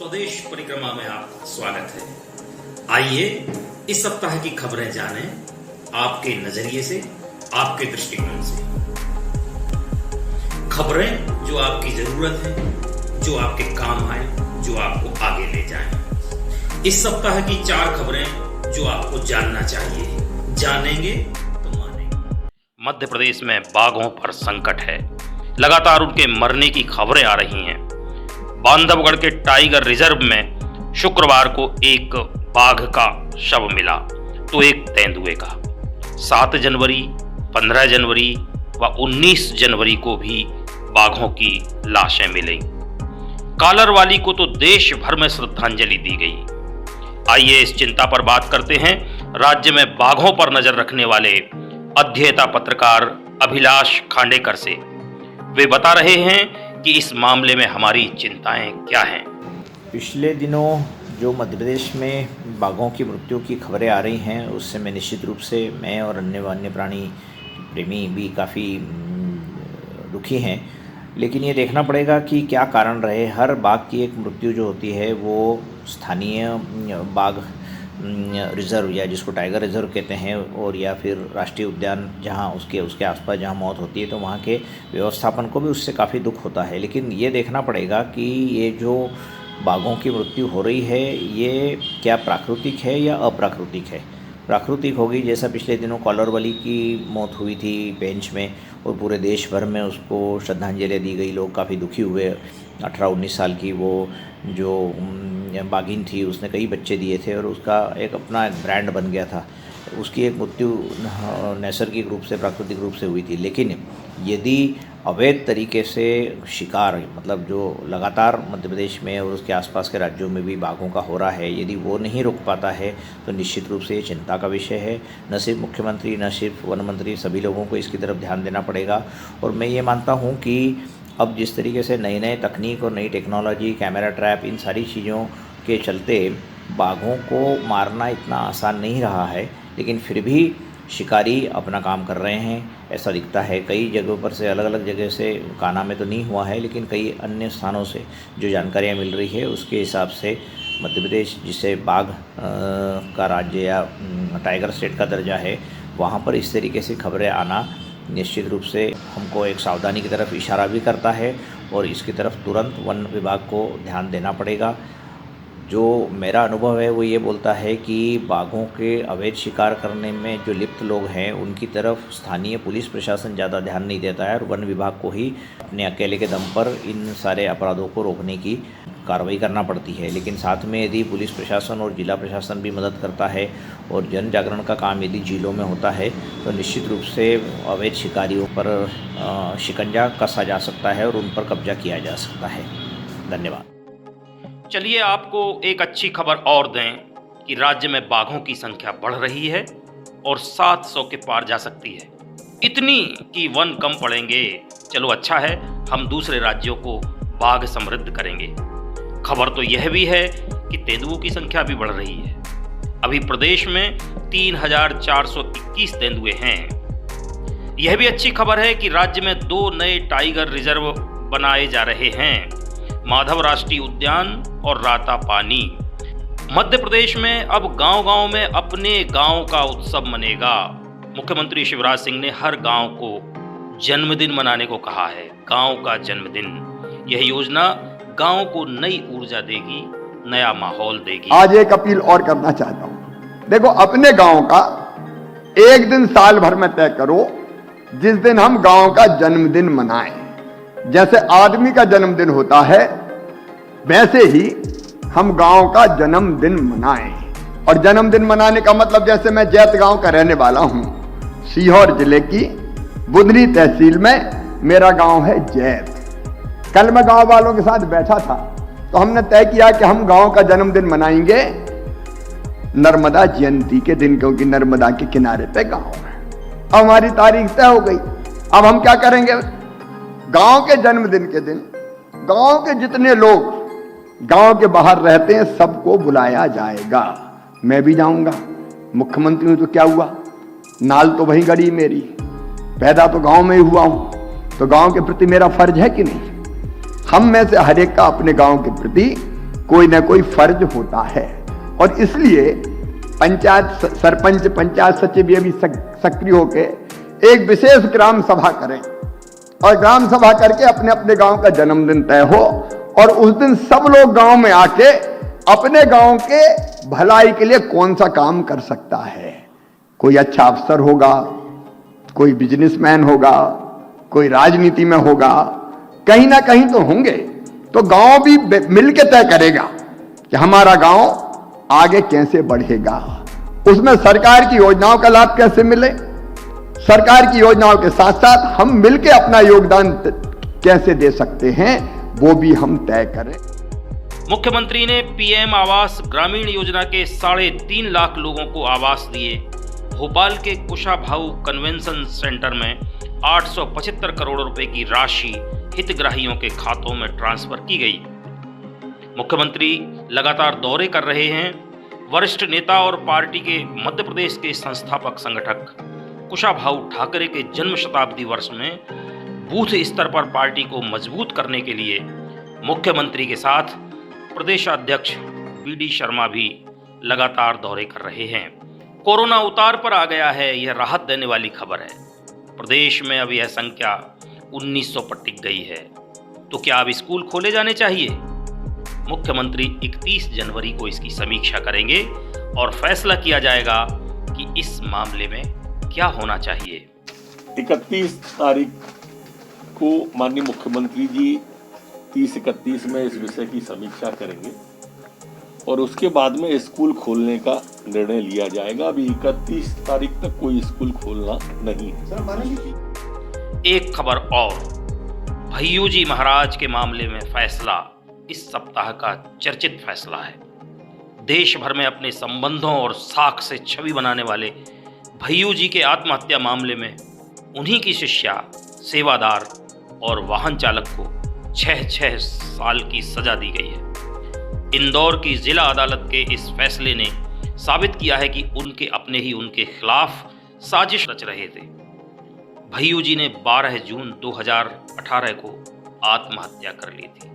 स्वदेश परिक्रमा में आपका स्वागत है। आइए इस सप्ताह की खबरें जानें आपके नजरिए से, आपके दृष्टिकोण से। खबरें जो आपकी जरूरत है, जो आपके काम आए, जो आपको आगे ले जाएं। इस सप्ताह की 4 खबरें जो आपको जानना चाहिए। जानेंगे तो मानेंगे। मध्य प्रदेश में बाघों पर संकट है। लगातार उनके मरने की खबरें आ रही हैं। बांधवगढ़ के टाइगर रिजर्व में शुक्रवार को एक बाघ का शव मिला तो एक तेंदुए का। 7 जनवरी, 15 जनवरी व 19 जनवरी को भी बाघों की लाशें मिली। कालरवाली को तो देश भर में श्रद्धांजलि दी गई। आइए इस चिंता पर बात करते हैं राज्य में बाघों पर नजर रखने वाले अध्येता पत्रकार अभिलाष खांडेकर से। वे बता रहे हैं कि इस मामले में हमारी चिंताएं क्या हैं। पिछले दिनों जो मध्य प्रदेश में बाघों की मृत्यु की खबरें आ रही हैं, उससे मैं निश्चित रूप से मैं और अन्य वन्य प्राणी प्रेमी भी काफ़ी दुखी हैं। लेकिन ये देखना पड़ेगा कि क्या कारण रहे। हर बाघ की एक मृत्यु जो होती है वो स्थानीय बाघ रिज़र्व या जिसको टाइगर रिज़र्व कहते हैं और या फिर राष्ट्रीय उद्यान जहाँ उसके आसपास जहाँ मौत होती है तो वहाँ के व्यवस्थापन को भी उससे काफ़ी दुख होता है। लेकिन ये देखना पड़ेगा कि ये जो बाघों की मृत्यु हो रही है ये क्या प्राकृतिक है या अप्राकृतिक है। प्राकृतिक होगी, जैसा पिछले दिनों कालरवाली की मौत हुई थी पेंच में और पूरे देश भर में उसको श्रद्धांजलि दी गई। लोग काफ़ी दुखी हुए। 18-19 साल की वो जो बाघिन थी, उसने कई बच्चे दिए थे और उसका एक अपना ब्रांड बन गया था। उसकी एक मृत्यु नैसर्गिक रूप से, प्राकृतिक रूप से हुई थी। लेकिन यदि अवैध तरीके से शिकार, मतलब जो लगातार मध्य प्रदेश में और उसके आसपास के राज्यों में भी बाघों का हो रहा है, यदि वो नहीं रुक पाता है तो निश्चित रूप से ये चिंता का विषय है। न सिर्फ मुख्यमंत्री, न सिर्फ वन मंत्री, सभी लोगों को इसकी तरफ ध्यान देना पड़ेगा। और मैं ये मानता हूँ कि अब जिस तरीके से नई तकनीक और नई टेक्नोलॉजी, कैमरा ट्रैप, इन सारी चीज़ों के चलते बाघों को मारना इतना आसान नहीं रहा है, लेकिन फिर भी शिकारी अपना काम कर रहे हैं, ऐसा दिखता है। कई जगहों पर से, अलग अलग जगह से, कान्हा में तो नहीं हुआ है लेकिन कई अन्य स्थानों से जो जानकारियाँ मिल रही है उसके हिसाब से मध्य प्रदेश, जिसे बाघ का राज्य या टाइगर स्टेट का दर्जा है, वहाँ पर इस तरीके से खबरें आना निश्चित रूप से हमको एक सावधानी की तरफ इशारा भी करता है और इसकी तरफ तुरंत वन विभाग को ध्यान देना पड़ेगा। जो मेरा अनुभव है वो ये बोलता है कि बाघों के अवैध शिकार करने में जो लिप्त लोग हैं उनकी तरफ स्थानीय पुलिस प्रशासन ज़्यादा ध्यान नहीं देता है और वन विभाग को ही अपने अकेले के दम पर इन सारे अपराधों को रोकने की कार्रवाई करना पड़ती है। लेकिन साथ में यदि पुलिस प्रशासन और जिला प्रशासन भी मदद करता है और जन जागरण का काम यदि जिलों में होता है तो निश्चित रूप से अवैध शिकारियों पर शिकंजा कसा जा सकता है और उन पर कब्जा किया जा सकता है। धन्यवाद। चलिए आपको एक अच्छी खबर और दें कि राज्य में बाघों की संख्या बढ़ रही है और 700 के पार जा सकती है। इतनी कि वन कम पड़ेंगे। चलो अच्छा है, हम दूसरे राज्यों को बाघ समृद्ध करेंगे। खबर तो यह भी है कि तेंदुओं की संख्या भी बढ़ रही है। अभी प्रदेश में 3421 तेंदुए हैं। यह भी अच्छी खबर है कि राज्य में 2 नए टाइगर रिजर्व बनाए जा रहे हैं, माधव राष्ट्रीय उद्यान और राता पानी। मध्य प्रदेश में अब गांव-गांव में अपने गांव का उत्सव मनेगा। मुख्यमंत्री शिवराज सिंह ने हर गांव को जन्मदिन मनाने को कहा है। गांव का जन्मदिन, यह योजना गांव को नई ऊर्जा देगी, नया माहौल देगी। आज एक अपील और करना चाहता हूं। देखो, अपने गांव का एक दिन साल भर में तय करो जिस दिन हम गांव का जन्मदिन मनाएं। जैसे आदमी का जन्मदिन होता है वैसे ही हम गांव का जन्मदिन मनाएं। और जन्मदिन मनाने का मतलब, जैसे मैं जैत गांव का रहने वाला हूं, सीहोर जिले की बुधनी तहसील में मेरा गांव है जैत। कल मैं गांव वालों के साथ बैठा था तो हमने तय किया कि हम गांव का जन्मदिन मनाएंगे नर्मदा जयंती के दिन, क्योंकि नर्मदा के किनारे पे गांव है। अब हमारी तारीख तय हो गई। अब हम क्या करेंगे, गांव के जन्मदिन के दिन गांव के जितने लोग गांव के बाहर रहते हैं सबको बुलाया जाएगा। मैं भी जाऊंगा। मुख्यमंत्री हूं तो क्या हुआ, नाल तो वही गड़ी मेरी, पैदा तो गांव में ही हुआ हूं, तो गांव के प्रति मेरा फर्ज है कि नहीं। हम में से हर एक का अपने गांव के प्रति कोई ना कोई फर्ज होता है। और इसलिए पंचायत सरपंच, पंचायत सचिव ये भी सक्रिय होके एक विशेष ग्राम सभा करें और ग्राम सभा करके अपने अपने गांव का जन्मदिन तय हो और उस दिन सब लोग गांव में आके अपने गांव के भलाई के लिए कौन सा काम कर सकता है। कोई अच्छा अफसर होगा, कोई बिजनेसमैन होगा, कोई राजनीति में होगा, कहीं ना कहीं तो होंगे। तो गांव भी मिलकर तय करेगा कि हमारा गांव आगे कैसे बढ़ेगा, उसमें सरकार की योजनाओं का लाभ कैसे मिले, सरकार की योजनाओं के साथ साथ हम मिलकर अपना योगदान कैसे दे सकते हैं, वो भी हम तय करें। मुख्यमंत्री ने पीएम आवास ग्रामीण योजना के 3.5 लाख लोगों को आवास दिए। भोपाल के कुशाभाऊ कन्वेंशन सेंटर में 875 करोड़ रुपए की राशि हितग्राहियों के खातों में ट्रांसफर की गई। मुख्यमंत्री लगातार दौरे कर रहे हैं। वरिष्ठ नेता और पार्टी के मध्य प्रदेश के संस्थापक संगठक कुशाभाऊ ठाकरे के जन्म शताब्दी वर्ष में बूथ स्तर पर पार्टी को मजबूत करने के लिए मुख्यमंत्री के साथ प्रदेशाध्यक्ष बीडी शर्मा भी लगातार दौरे कर रहे हैं। कोरोना उतार पर आ गया है, यह राहत देने वाली खबर है। प्रदेश में अब यह संख्या 1900 पर टिक गई है। तो क्या अब स्कूल खोले जाने चाहिए? मुख्यमंत्री 31 जनवरी को इसकी समीक्षा करेंगे और फैसला किया जाएगा कि इस मामले में क्या होना चाहिए। 31 तारीख को माननीय मुख्यमंत्री जी 30-31 में इस विषय की समीक्षा करेंगे और उसके बाद में स्कूल खोलने का निर्णय लिया जाएगा। अभी 31 तारीख तक कोई स्कूल खोलना नहीं है। एक खबर और, भैयू जी महाराज के मामले में फैसला इस सप्ताह का चर्चित फैसला है। देश भर में अपने संबंधों और साख से छवि बनाने वाले भैयू जी के आत्महत्या मामले में उन्हीं की शिष्या, सेवादार और वाहन चालक को 6 साल की सजा दी गई है। इंदौर की जिला अदालत के इस फैसले ने साबित किया है कि उनके अपने ही उनके खिलाफ साजिश रच रहे थे। भैयू जी ने 12 जून 2018 को आत्महत्या कर ली थी।